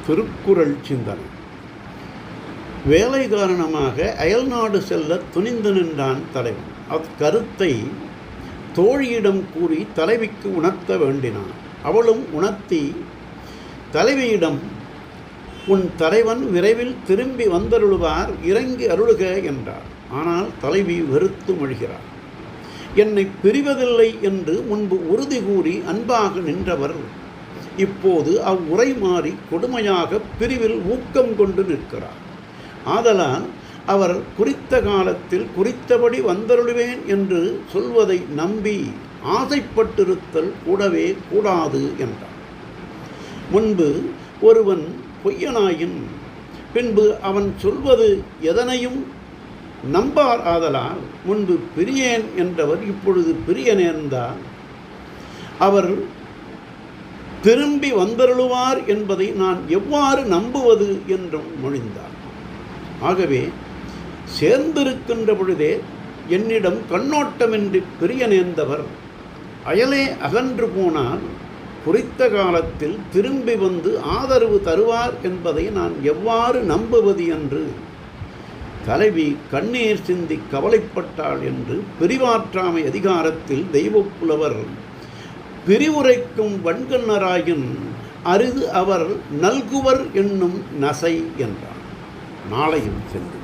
திருக்குறள் சிந்தனை. வேலை காரணமாக அயல்நாடு செல்ல துணிந்து நின்றான் தலைவன். அக்கருத்தை தோழியிடம் கூறி தலைவிக்கு உணர்த்த வேண்டினான். அவளும் உணர்த்தி தலைவியிடம், உன் தலைவன் விரைவில் திரும்பி வந்தருளுவார், இறங்கி அருளுக என்றார். ஆனால் தலைவி வெறுத்து மொழிகிறார். என்னை பிரிவதில்லை என்று முன்பு உறுதி கூறி அன்பாக நின்றவர் இப்போது அவ்வுரை மாறி கொடுமையாக பிரிவில் ஊக்கம் கொண்டு நிற்கிறார். ஆதலால் அவர் குறித்த காலத்தில் குறித்தபடி வந்தருளுவேன் என்று சொல்வதை நம்பி ஆசைப்பட்டிருத்தல் கூடவே கூடாது என்றார். முன்பு ஒருவன் பொய்யனாயின் பின்பு அவன் சொல்வது எதனையும் நம்பார். ஆதலால் முன்பு பிரியேன் என்றவர் இப்பொழுது பிரிய நேர்ந்தார். அவர் திரும்பி வந்தருளுவார் என்பதை நான் எவ்வாறு நம்புவது என்றும் மொழிந்தார். ஆகவே சேர்ந்திருக்கின்ற பொழுதே என்னிடம் கண்ணோட்டமின்றி பிரிய நேர்ந்தவர் அயலே அகன்று போனால் குறித்த காலத்தில் திரும்பி வந்து ஆதரவு தருவார் என்பதை நான் எவ்வாறு நம்புவது என்று தலைவி கண்ணீர் சிந்தி கவலைப்பட்டாள் என்று பிரிவாற்றாமை அதிகாரத்தில் தெய்வப்புலவர் பிரிவுரைக்கும் வன்கண்ணராயின் அரிது அவர் நல்குவர் என்னும் நசை என்றார். நாளையும் சென்று